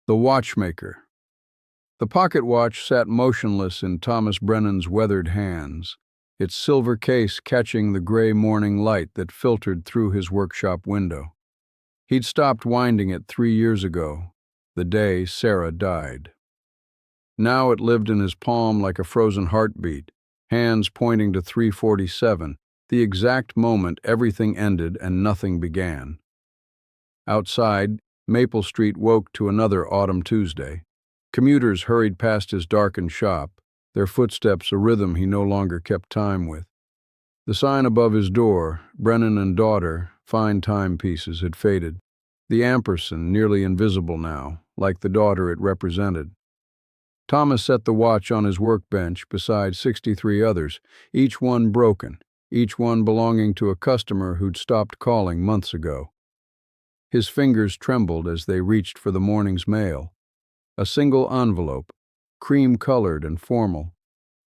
The watchmaker. The pocket watch sat motionless in Thomas Brennan's weathered hands, its silver case catching the gray morning light that filtered through his workshop window. He'd stopped winding it 3 years ago, the day Sarah died. Now it lived in his palm like a frozen heartbeat, hands pointing to 3:47, the exact moment everything ended and nothing began. Outside, Maple Street woke to another autumn Tuesday. Commuters hurried past his darkened shop, their footsteps a rhythm he no longer kept time with. The sign above his door, Brennan and Daughter, fine timepieces, had faded, the ampersand nearly invisible now, like the daughter it represented. Thomas set the watch on his workbench beside 63 others, each one broken, each one belonging to a customer who'd stopped calling months ago. His fingers trembled as they reached for the morning's mail. A single envelope, cream-colored and formal.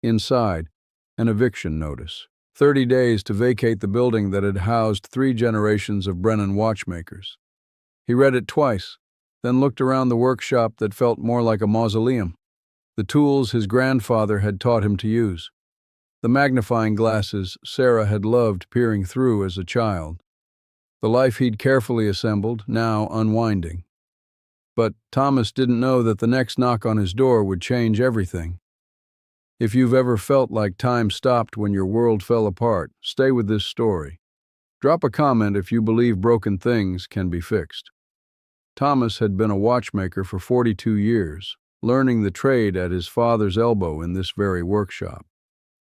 Inside, an eviction notice. 30 days to vacate the building that had housed 3 generations of Brennan watchmakers. He read it twice, then looked around the workshop that felt more like a mausoleum. The tools his grandfather had taught him to use. The magnifying glasses Sarah had loved peering through as a child. The life he'd carefully assembled, now unwinding. But Thomas didn't know that the next knock on his door would change everything. If you've ever felt like time stopped when your world fell apart, stay with this story. Drop a comment if you believe broken things can be fixed. Thomas had been a watchmaker for 42 years, learning the trade at his father's elbow in this very workshop.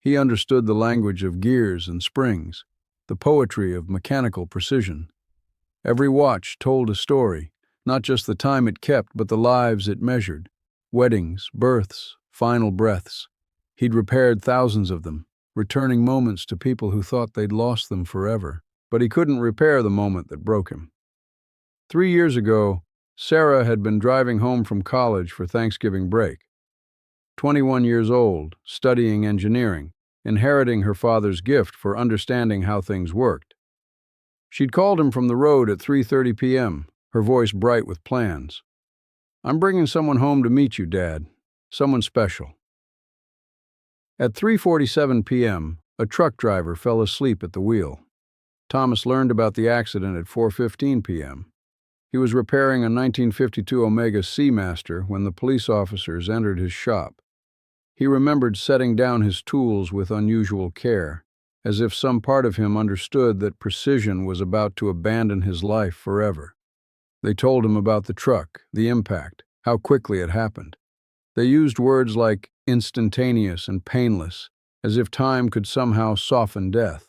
He understood the language of gears and springs, the poetry of mechanical precision. Every watch told a story, not just the time it kept, but the lives it measured. Weddings, births, final breaths. He'd repaired thousands of them, returning moments to people who thought they'd lost them forever. But he couldn't repair the moment that broke him. 3 years ago, Sarah had been driving home from college for Thanksgiving break. 21 years old, studying engineering, inheriting her father's gift for understanding how things worked. She'd called him from the road at 3:30 p.m., her voice bright with plans. "I'm bringing someone home to meet you, Dad. Someone special." At 3:47 p.m., a truck driver fell asleep at the wheel. Thomas learned about the accident at 4:15 p.m. He was repairing a 1952 Omega Seamaster when the police officers entered his shop. He remembered setting down his tools with unusual care, as if some part of him understood that precision was about to abandon his life forever. They told him about the truck, the impact, how quickly it happened. They used words like instantaneous and painless, as if time could somehow soften death.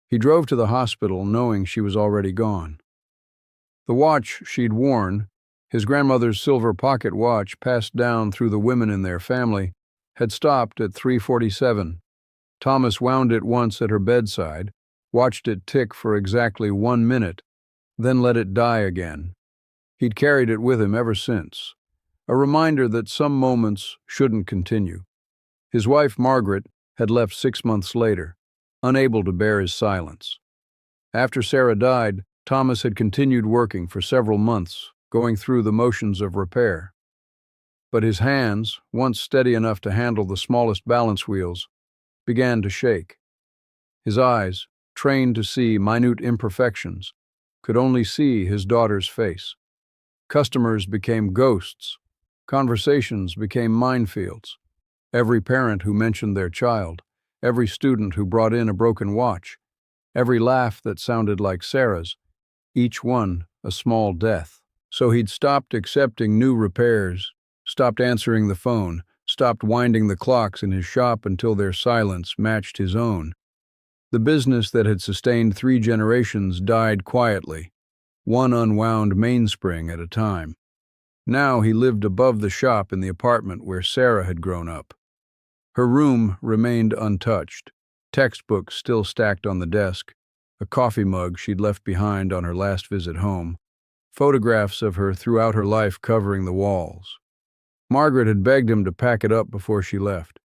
He drove to the hospital knowing she was already gone. The watch she'd worn, his grandmother's silver pocket watch passed down through the women in their family, had stopped at 3:47. Thomas wound it once at her bedside, watched it tick for exactly 1 minute, then let it die again. He'd carried it with him ever since, a reminder that some moments shouldn't continue. His wife, Margaret, had left 6 months later, unable to bear his silence. After Sarah died, Thomas had continued working for several months, going through the motions of repair. But his hands, once steady enough to handle the smallest balance wheels, began to shake. His eyes, trained to see minute imperfections, could only see his daughter's face. Customers became ghosts. Conversations became minefields. Every parent who mentioned their child, every student who brought in a broken watch, every laugh that sounded like Sarah's, each one a small death. So he'd stopped accepting new repairs, stopped answering the phone, stopped winding the clocks in his shop until their silence matched his own. The business that had sustained 3 generations died quietly, one unwound mainspring at a time. Now he lived above the shop in the apartment where Sarah had grown up. Her room remained untouched, textbooks still stacked on the desk, a coffee mug she'd left behind on her last visit home, photographs of her throughout her life covering the walls. Margaret had begged him to pack it up before she left.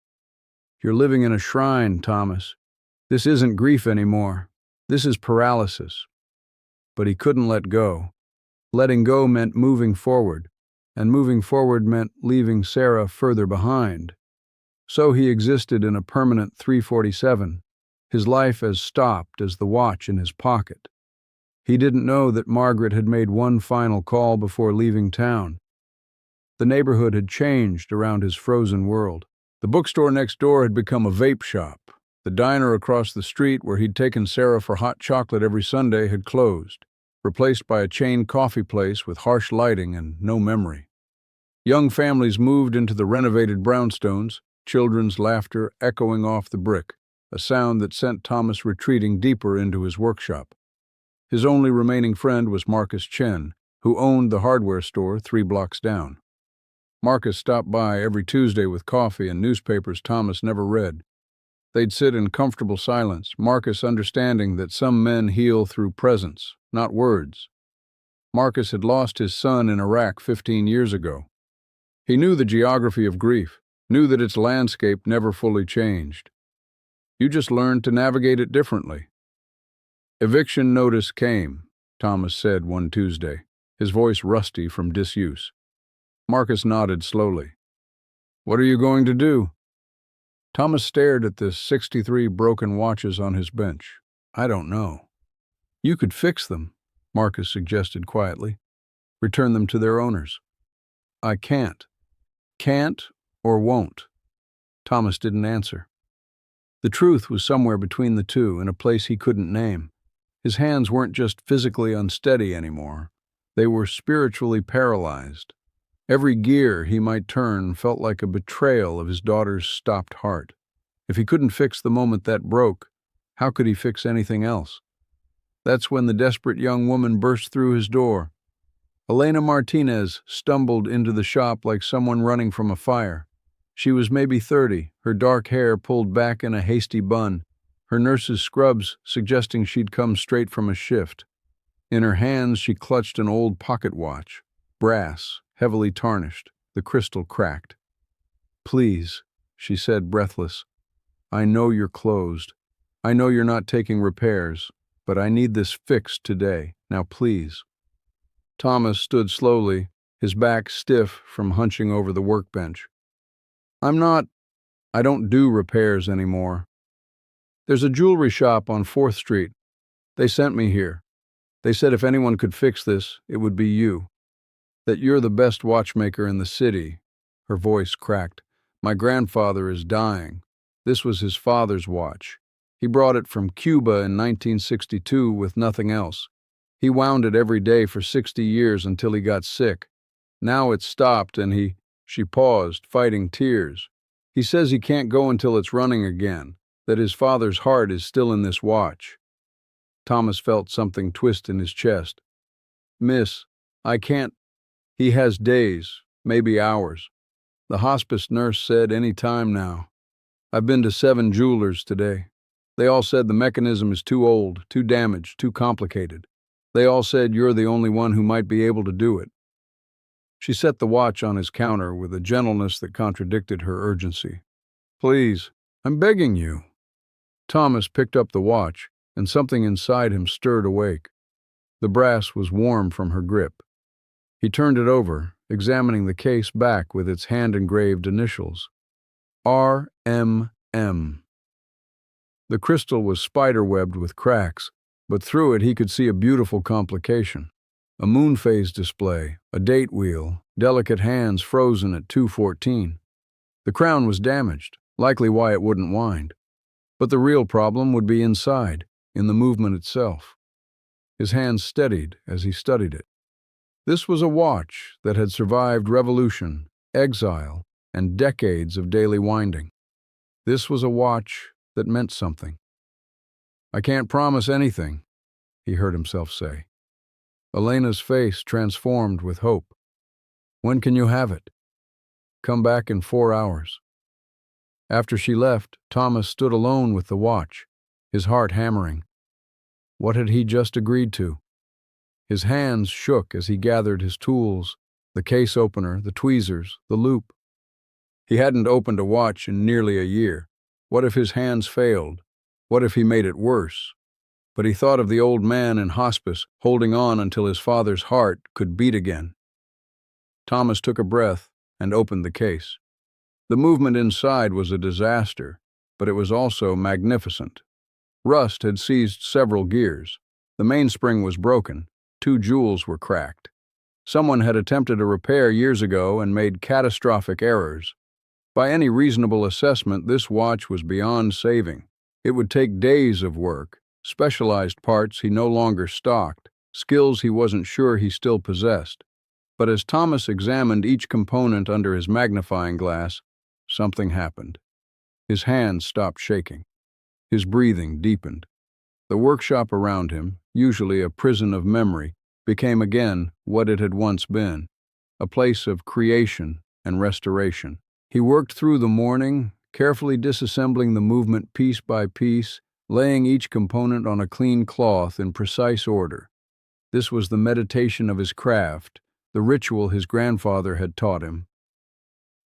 "You're living in a shrine, Thomas. This isn't grief anymore. This is paralysis." But he couldn't let go. Letting go meant moving forward, and moving forward meant leaving Sarah further behind. So he existed in a permanent 347, his life as stopped as the watch in his pocket. He didn't know that Margaret had made one final call before leaving town. The neighborhood had changed around his frozen world. The bookstore next door had become a vape shop. The diner across the street where he'd taken Sarah for hot chocolate every Sunday had closed, replaced by a chain coffee place with harsh lighting and no memory. Young families moved into the renovated brownstones, children's laughter echoing off the brick, a sound that sent Thomas retreating deeper into his workshop. His only remaining friend was Marcus Chen, who owned the hardware store 3 blocks down. Marcus stopped by every Tuesday with coffee and newspapers Thomas never read. They'd sit in comfortable silence, Marcus understanding that some men heal through presence, not words. Marcus had lost his son in Iraq 15 years ago. He knew the geography of grief, knew that its landscape never fully changed. You just learned to navigate it differently. Eviction notice came, Thomas said one Tuesday, his voice rusty from disuse. Marcus nodded slowly. What are you going to do? Thomas stared at the 63 broken watches on his bench. I don't know. You could fix them, Marcus suggested quietly. Return them to their owners. I can't. Can't or won't. Thomas didn't answer. The truth was somewhere between the two, in a place he couldn't name. His hands weren't just physically unsteady anymore. They were spiritually paralyzed. Every gear he might turn felt like a betrayal of his daughter's stopped heart. If he couldn't fix the moment that broke, how could he fix anything else? That's when the desperate young woman burst through his door. Elena Martinez stumbled into the shop like someone running from a fire. She was maybe 30, her dark hair pulled back in a hasty bun, her nurse's scrubs suggesting she'd come straight from a shift. In her hands she clutched an old pocket watch, brass, heavily tarnished, the crystal cracked. Please, she said, breathless. I know you're closed. I know you're not taking repairs, but I need this fixed today. Now please. Thomas stood slowly, his back stiff from hunching over the workbench. I don't do repairs anymore. There's a jewelry shop on 4th Street. They sent me here. They said if anyone could fix this, it would be you. That you're the best watchmaker in the city. Her voice cracked. My grandfather is dying. This was his father's watch. He brought it from Cuba in 1962 with nothing else. He wound it every day for 60 years until he got sick. Now it's stopped and she paused, fighting tears. He says he can't go until it's running again, that his father's heart is still in this watch. Thomas felt something twist in his chest. Miss, I can't. He has days, maybe hours. The hospice nurse said any time now. I've been to 7 jewelers today. They all said the mechanism is too old, too damaged, too complicated. They all said you're the only one who might be able to do it. She set the watch on his counter with a gentleness that contradicted her urgency. Please, I'm begging you. Thomas picked up the watch, and something inside him stirred awake. The brass was warm from her grip. He turned it over, examining the case back with its hand-engraved initials. R.M.M. The crystal was spider-webbed with cracks, but through it he could see a beautiful complication. A moon phase display, a date wheel, delicate hands frozen at 2:14. The crown was damaged, likely why it wouldn't wind. But the real problem would be inside, in the movement itself. His hands steadied as he studied it. This was a watch that had survived revolution, exile, and decades of daily winding. This was a watch that meant something. I can't promise anything, he heard himself say. Elena's face transformed with hope. When can you have it? Come back in 4 hours. After she left, Thomas stood alone with the watch, his heart hammering. What had he just agreed to? His hands shook as he gathered his tools, the case opener, the tweezers, the loop. He hadn't opened a watch in nearly a year. What if his hands failed? What if he made it worse? But he thought of the old man in hospice, holding on until his father's heart could beat again. Thomas took a breath and opened the case. The movement inside was a disaster, but it was also magnificent. Rust had seized several gears. The mainspring was broken. 2 jewels were cracked. Someone had attempted a repair years ago and made catastrophic errors. By any reasonable assessment, this watch was beyond saving. It would take days of work, specialized parts he no longer stocked, skills he wasn't sure he still possessed. But as Thomas examined each component under his magnifying glass, something happened. His hands stopped shaking. His breathing deepened. The workshop around him, usually a prison of memory, became again what it had once been, a place of creation and restoration. He worked through the morning, carefully disassembling the movement piece by piece, laying each component on a clean cloth in precise order. This was the meditation of his craft, the ritual his grandfather had taught him.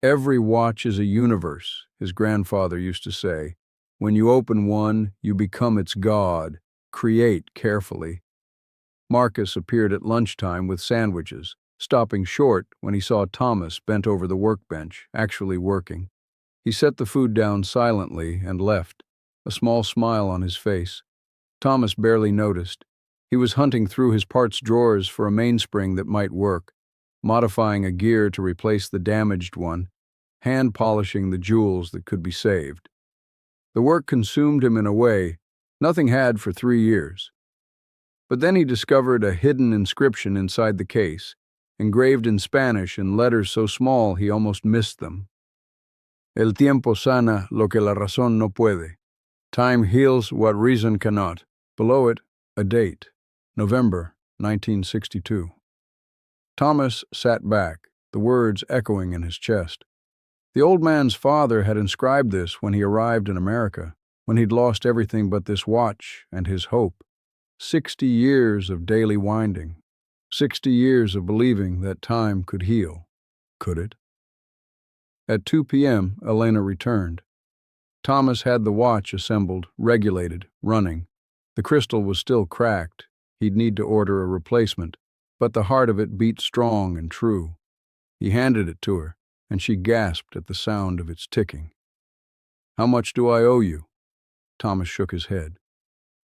"Every watch is a universe," his grandfather used to say. "When you open one, you become its god. Create carefully." Marcus appeared at lunchtime with sandwiches, stopping short when he saw Thomas bent over the workbench, actually working. He set the food down silently and left, a small smile on his face. Thomas barely noticed. He was hunting through his parts drawers for a mainspring that might work, modifying a gear to replace the damaged one, hand-polishing the jewels that could be saved. The work consumed him in a way nothing had for 3 years. But then he discovered a hidden inscription inside the case, engraved in Spanish in letters so small he almost missed them. "El tiempo sana lo que la razón no puede. Time heals what reason cannot." Below it, a date, November 1962. Thomas sat back, the words echoing in his chest. The old man's father had inscribed this when he arrived in America, when he'd lost everything but this watch and his hope. 60 years of daily winding. 60 years of believing that time could heal. Could it? At 2 p.m., Elena returned. Thomas had the watch assembled, regulated, running. The crystal was still cracked. He'd need to order a replacement, but the heart of it beat strong and true. He handed it to her, and she gasped at the sound of its ticking. "How much do I owe you?" Thomas shook his head.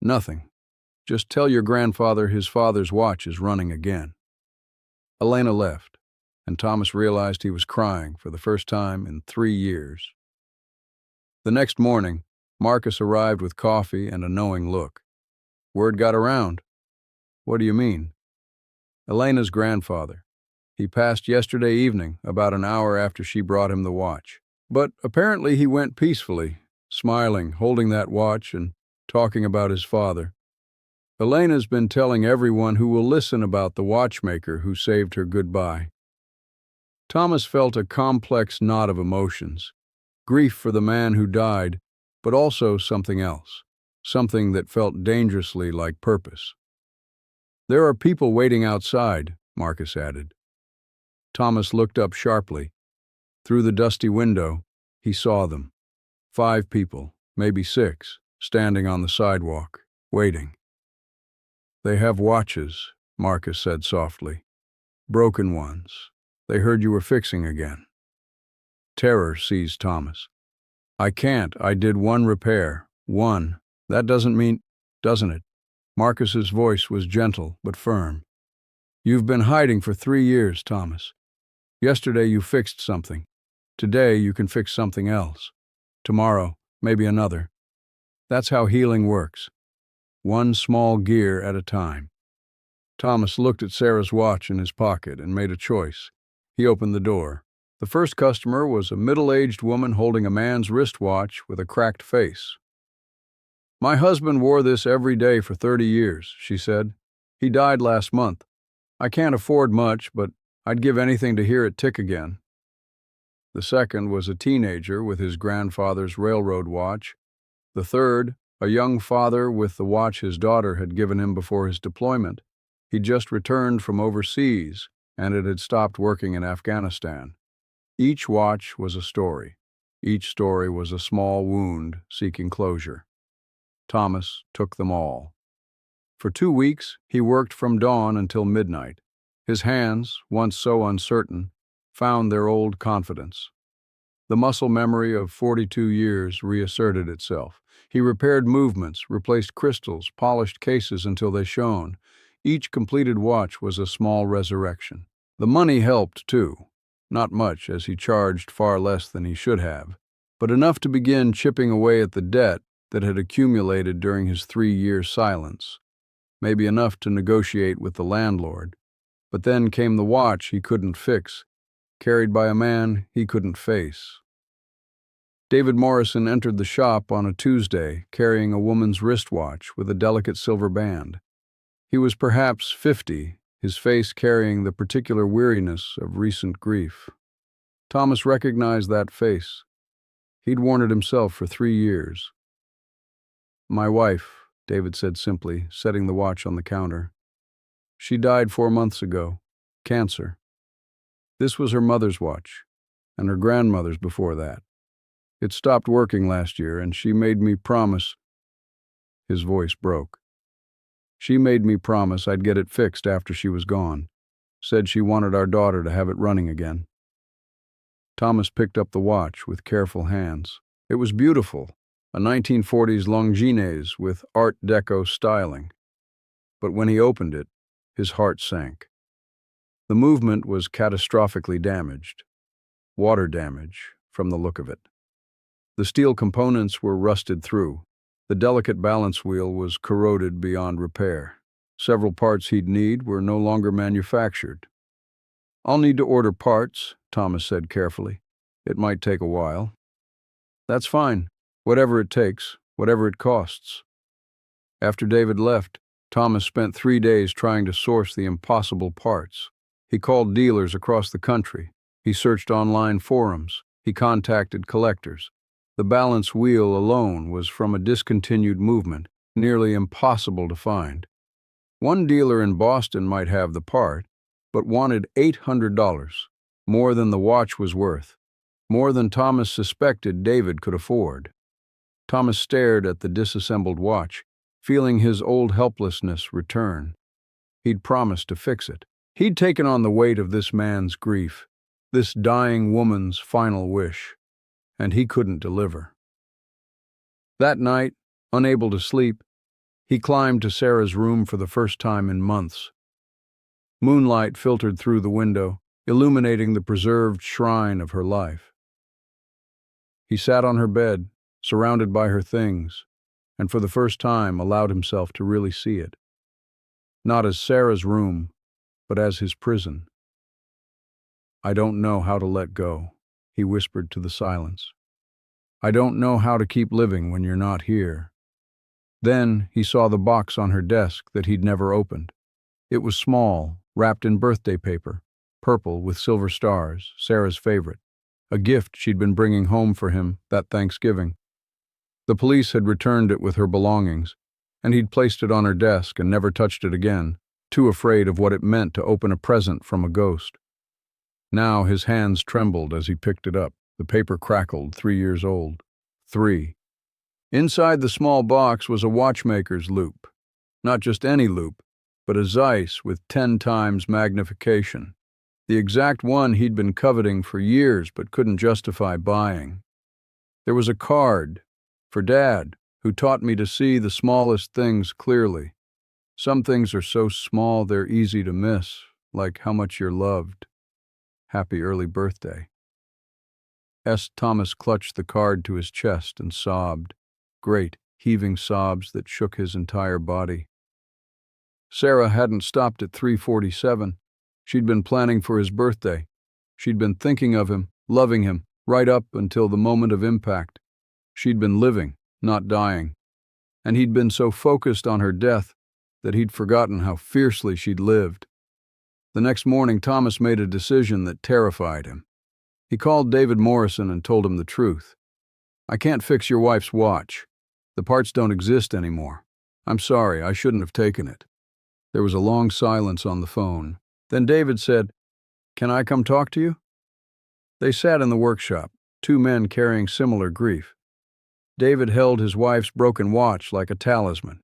"Nothing. Just tell your grandfather his father's watch is running again." Elena left, and Thomas realized he was crying for the first time in 3 years. The next morning, Marcus arrived with coffee and a knowing look. "Word got around." "What do you mean?" "Elena's grandfather. He passed yesterday evening, about an hour after she brought him the watch. But apparently he went peacefully, smiling, holding that watch and talking about his father. Elena's been telling everyone who will listen about the watchmaker who saved her goodbye." Thomas felt a complex knot of emotions. Grief for the man who died, but also something else. Something that felt dangerously like purpose. "There are people waiting outside," Marcus added. Thomas looked up sharply. Through the dusty window, he saw them. 5 people, maybe 6, standing on the sidewalk, waiting. "They have watches," Marcus said softly. "Broken ones. They heard you were fixing again." Terror seized Thomas. "I can't. I did 1 repair. 1. That doesn't mean, doesn't it?" Marcus's voice was gentle but firm. "You've been hiding for 3 years, Thomas. Yesterday you fixed something. Today you can fix something else. Tomorrow, maybe another. That's how healing works. 1 small gear at a time." Thomas looked at Sarah's watch in his pocket and made a choice. He opened the door. The first customer was a middle-aged woman holding a man's wristwatch with a cracked face. "My husband wore this every day for 30 years, she said. "He died last month. I can't afford much, but I'd give anything to hear it tick again." The second was a teenager with his grandfather's railroad watch. The third, a young father with the watch his daughter had given him before his deployment. He'd just returned from overseas, and it had stopped working in Afghanistan. Each watch was a story. Each story was a small wound seeking closure. Thomas took them all. For 2 weeks, he worked from dawn until midnight. His hands, once so uncertain, found their old confidence. The muscle memory of 42 years reasserted itself. He repaired movements, replaced crystals, polished cases until they shone. Each completed watch was a small resurrection. The money helped, too. Not much, as he charged far less than he should have, but enough to begin chipping away at the debt that had accumulated during his 3-year silence. Maybe enough to negotiate with the landlord. But then came the watch he couldn't fix, carried by a man he couldn't face. David Morrison entered the shop on a Tuesday, carrying a woman's wristwatch with a delicate silver band. He was perhaps 50, his face carrying the particular weariness of recent grief. Thomas recognized that face. He'd worn it himself for 3 years. "My wife," David said simply, setting the watch on the counter. "She died 4 months ago. Cancer. This was her mother's watch, and her grandmother's before that. It stopped working last year, and she made me promise—" His voice broke. "She made me promise I'd get it fixed after she was gone. Said she wanted our daughter to have it running again." Thomas picked up the watch with careful hands. It was beautiful, a 1940s Longines with Art Deco styling. But when he opened it, his heart sank. The movement was catastrophically damaged. Water damage, from the look of it. The steel components were rusted through. The delicate balance wheel was corroded beyond repair. Several parts he'd need were no longer manufactured. "I'll need to order parts," Thomas said carefully. "It might take a while." "That's fine. Whatever it takes, whatever it costs." After David left, Thomas spent 3 days trying to source the impossible parts. He called dealers across the country. He searched online forums. He contacted collectors. The balance wheel alone was from a discontinued movement, nearly impossible to find. One dealer in Boston might have the part, but wanted $800, more than the watch was worth, more than Thomas suspected David could afford. Thomas stared at the disassembled watch, feeling his old helplessness return. He'd promised to fix it. He'd taken on the weight of this man's grief, this dying woman's final wish, and he couldn't deliver. That night, unable to sleep, he climbed to Sarah's room for the first time in months. Moonlight filtered through the window, illuminating the preserved shrine of her life. He sat on her bed, surrounded by her things, and for the first time allowed himself to really see it. Not as Sarah's room, but as his prison. "I don't know how to let go," he whispered to the silence. "I don't know how to keep living when you're not here." Then he saw the box on her desk that he'd never opened. It was small, wrapped in birthday paper, purple with silver stars, Sarah's favorite, a gift she'd been bringing home for him that Thanksgiving. The police had returned it with her belongings, and he'd placed it on her desk and never touched it again, too afraid of what it meant to open a present from a ghost. Now his hands trembled as he picked it up. The paper crackled, 3 years old. 3. Inside the small box was a watchmaker's loop. Not just any loop, but a Zeiss with 10 times magnification. The exact one he'd been coveting for years but couldn't justify buying. There was a card, "For Dad, who taught me to see the smallest things clearly. Some things are so small they're easy to miss, like how much you're loved. Happy early birthday." Thomas clutched the card to his chest and sobbed, great, heaving sobs that shook his entire body. Sarah hadn't stopped at 3:47. She'd been planning for his birthday. She'd been thinking of him, loving him, right up until the moment of impact. She'd been living, not dying. And he'd been so focused on her death that he'd forgotten how fiercely she'd lived. The next morning, Thomas made a decision that terrified him. He called David Morrison and told him the truth. "I can't fix your wife's watch. The parts don't exist anymore. I'm sorry, I shouldn't have taken it." There was a long silence on the phone. Then David said, "Can I come talk to you?" They sat in the workshop, 2 men carrying similar grief. David held his wife's broken watch like a talisman.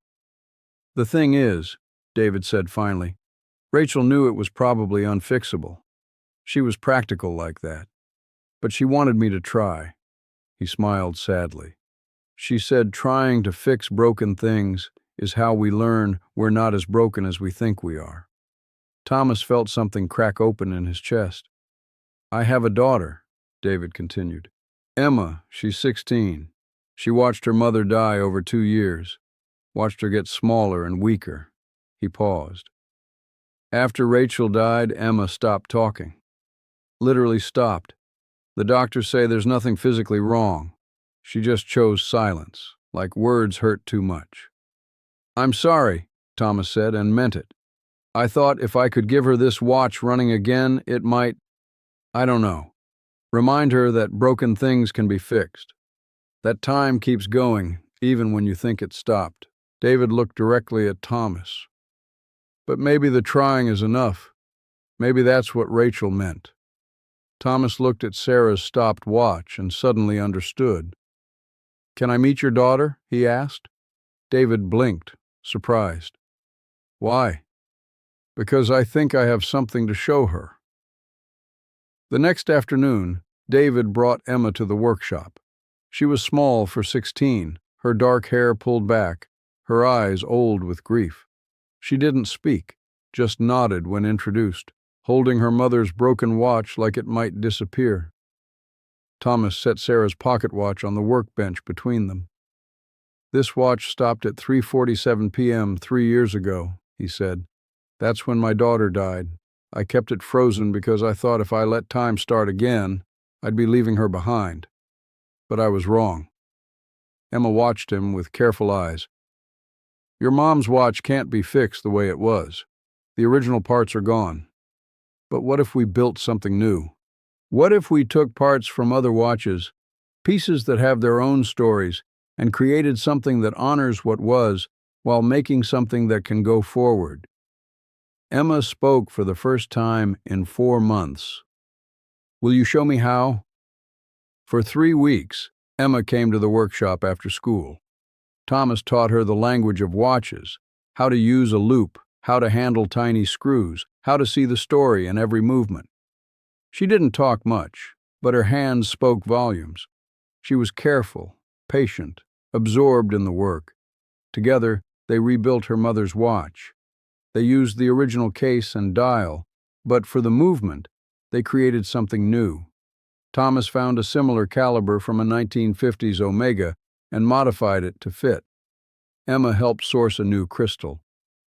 "The thing is," David said finally, Rachel knew it was probably unfixable. She was practical like that. But she wanted me to try. He smiled sadly. She said trying to fix broken things is how we learn we're not as broken as we think we are. Thomas felt something crack open in his chest. I have a daughter, David continued. Emma, she's 16. She watched her mother die over 2 years, watched her get smaller and weaker. He paused. After Rachel died, Emma stopped talking. Literally stopped. The doctors say there's nothing physically wrong. She just chose silence, like words hurt too much. I'm sorry, Thomas said, and meant it. I thought if I could give her this watch running again, it might, I don't know, remind her that broken things can be fixed. That time keeps going, even when you think it stopped. David looked directly at Thomas. But maybe the trying is enough. Maybe that's what Rachel meant. Thomas looked at Sarah's stopped watch and suddenly understood. Can I meet your daughter? He asked. David blinked, surprised. Why? Because I think I have something to show her. The next afternoon, David brought Emma to the workshop. She was small for 16, her dark hair pulled back, her eyes old with grief. She didn't speak, just nodded when introduced, holding her mother's broken watch like it might disappear. Thomas set Sarah's pocket watch on the workbench between them. This watch stopped at 3:47 p.m. 3 years ago, he said. That's when my daughter died. I kept it frozen because I thought if I let time start again, I'd be leaving her behind. But I was wrong. Emma watched him with careful eyes. Your mom's watch can't be fixed the way it was. The original parts are gone. But what if we built something new? What if we took parts from other watches, pieces that have their own stories, and created something that honors what was while making something that can go forward? Emma spoke for the first time in 4 months. Will you show me how? For 3 weeks, Emma came to the workshop after school. Thomas taught her the language of watches, how to use a loop, how to handle tiny screws, how to see the story in every movement. She didn't talk much, but her hands spoke volumes. She was careful, patient, absorbed in the work. Together, they rebuilt her mother's watch. They used the original case and dial, but for the movement, they created something new. Thomas found a similar caliber from a 1950s Omega and modified it to fit. Emma helped source a new crystal.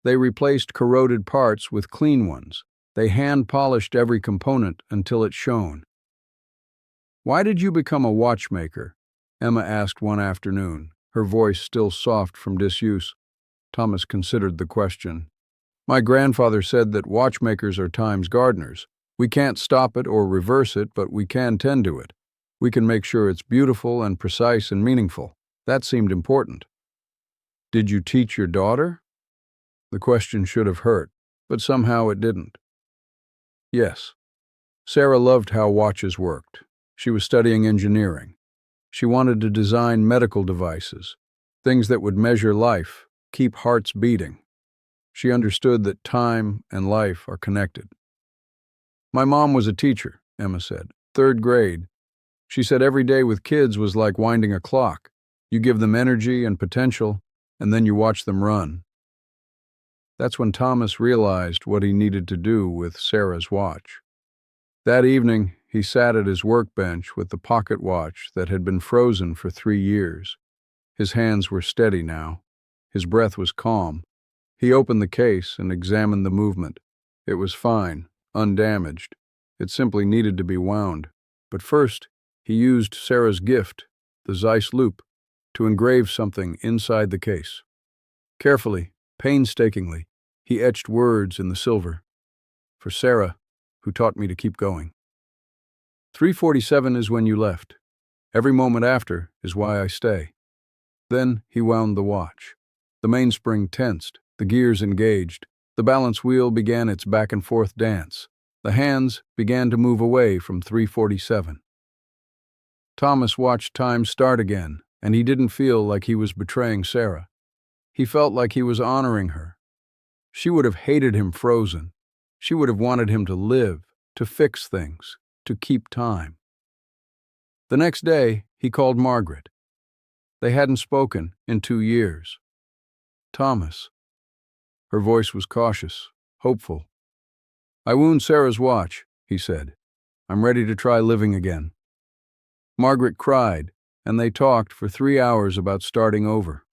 They replaced corroded parts with clean ones. They hand-polished every component until it shone. Why did you become a watchmaker? Emma asked one afternoon, her voice still soft from disuse. Thomas considered the question. My grandfather said that watchmakers are time's gardeners. We can't stop it or reverse it, but we can tend to it. We can make sure it's beautiful and precise and meaningful. That seemed important. Did you teach your daughter? The question should have hurt, but somehow it didn't. Yes. Sarah loved how watches worked. She was studying engineering. She wanted to design medical devices, things that would measure life, keep hearts beating. She understood that time and life are connected. My mom was a teacher, Emma said. 3rd grade. She said every day with kids was like winding a clock. You give them energy and potential, and then you watch them run. That's when Thomas realized what he needed to do with Sarah's watch. That evening, he sat at his workbench with the pocket watch that had been frozen for 3 years. His hands were steady now. His breath was calm. He opened the case and examined the movement. It was fine, undamaged. It simply needed to be wound. But first, he used Sarah's gift, the Zeiss loop, to engrave something inside the case. Carefully, painstakingly, he etched words in the silver. For Sarah, who taught me to keep going. 3:47 is when you left. Every moment after is why I stay. Then he wound the watch. The mainspring tensed, the gears engaged. The balance wheel began its back and forth dance. The hands began to move away from 3:47. Thomas watched time start again, and he didn't feel like he was betraying Sarah. He felt like he was honoring her. She would have hated him frozen. She would have wanted him to live, to fix things, to keep time. The next day, he called Margaret. They hadn't spoken in 2 years. "Thomas." Her voice was cautious, hopeful. "I wound Sarah's watch," he said. "I'm ready to try living again." Margaret cried, and they talked for 3 hours about starting over.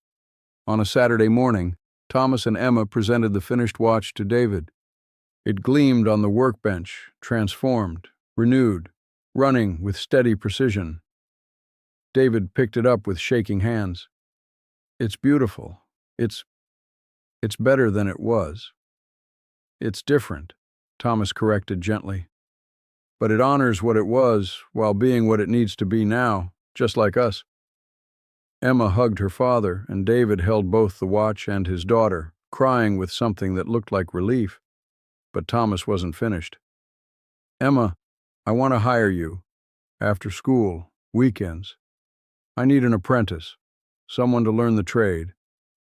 On a Saturday morning, Thomas and Emma presented the finished watch to David. It gleamed on the workbench, transformed, renewed, running with steady precision. David picked it up with shaking hands. "It's beautiful. It's better than it was." "It's different," Thomas corrected gently. "But it honors what it was while being what it needs to be now, just like us." Emma hugged her father, and David held both the watch and his daughter, crying with something that looked like relief. But Thomas wasn't finished. "Emma, I want to hire you. After school, weekends. I need an apprentice, someone to learn the trade,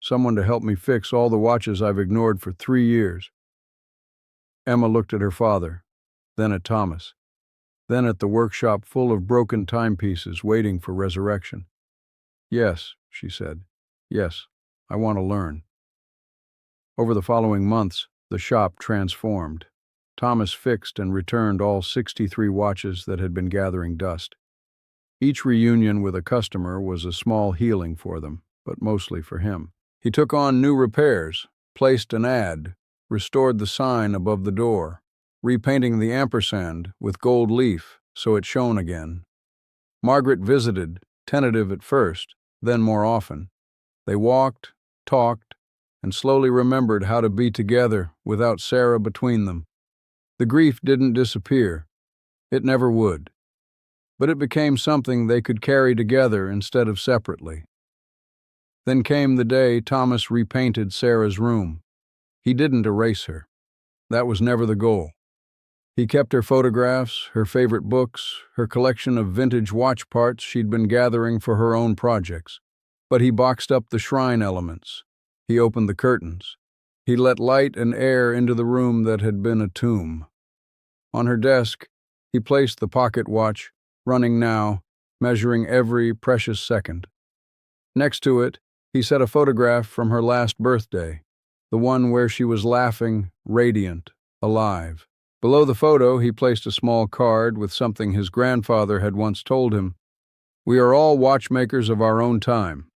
someone to help me fix all the watches I've ignored for 3 years. Emma looked at her father, then at Thomas, then at the workshop full of broken timepieces waiting for resurrection. "Yes," she said. "Yes, I want to learn." Over the following months, the shop transformed. Thomas fixed and returned all 63 watches that had been gathering dust. Each reunion with a customer was a small healing for them, but mostly for him. He took on new repairs, placed an ad, restored the sign above the door, repainting the ampersand with gold leaf so it shone again. Margaret visited, tentative at first, then more often. They walked, talked, and slowly remembered how to be together without Sarah between them. The grief didn't disappear. It never would. But it became something they could carry together instead of separately. Then came the day Thomas repainted Sarah's room. He didn't erase her. That was never the goal. He kept her photographs, her favorite books, her collection of vintage watch parts she'd been gathering for her own projects. But he boxed up the shrine elements. He opened the curtains. He let light and air into the room that had been a tomb. On her desk, he placed the pocket watch, running now, measuring every precious second. Next to it, he set a photograph from her last birthday, the one where she was laughing, radiant, alive. Below the photo, he placed a small card with something his grandfather had once told him. "We are all watchmakers of our own time.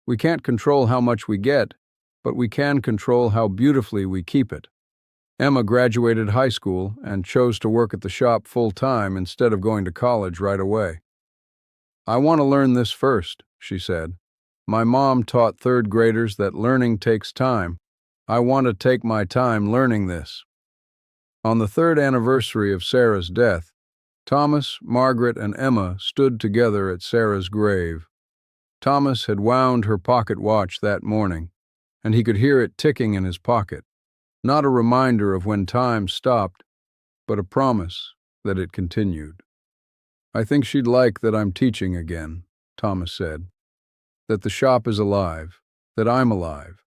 We can't control how much we get, but we can control how beautifully we keep it." Emma graduated high school and chose to work at the shop full-time instead of going to college right away. "I want to learn this first," she said. "My mom taught third graders that learning takes time. I want to take my time learning this." On the 3rd anniversary of Sarah's death, Thomas, Margaret, and Emma stood together at Sarah's grave. Thomas had wound her pocket watch that morning, and he could hear it ticking in his pocket. Not a reminder of when time stopped, but a promise that it continued. "I think she'd like that I'm teaching again," Thomas said. "That the shop is alive, that I'm alive."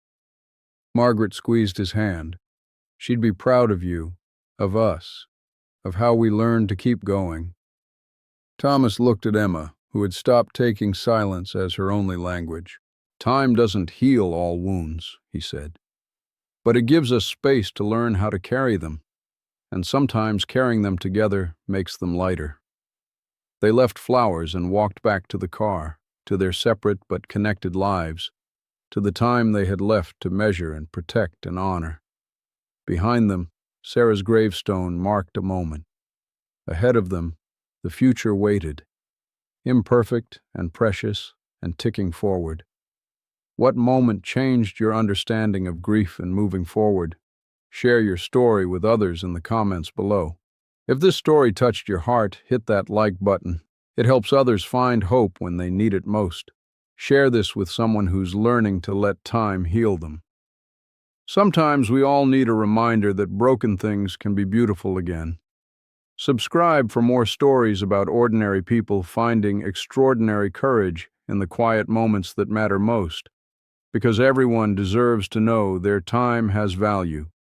Margaret squeezed his hand. "She'd be proud of you, of us, of how we learned to keep going." Thomas looked at Emma, who had stopped taking silence as her only language. "Time doesn't heal all wounds," he said. "But it gives us space to learn how to carry them, and sometimes carrying them together makes them lighter." They left flowers and walked back to the car, to their separate but connected lives, to the time they had left to measure and protect and honor. Behind them, Sarah's gravestone marked a moment. Ahead of them, the future waited, imperfect and precious and ticking forward. What moment changed your understanding of grief and moving forward? Share your story with others in the comments below. If this story touched your heart, hit that like button. It helps others find hope when they need it most. Share this with someone who's learning to let time heal them. Sometimes we all need a reminder that broken things can be beautiful again. Subscribe for more stories about ordinary people finding extraordinary courage in the quiet moments that matter most, because everyone deserves to know their time has value.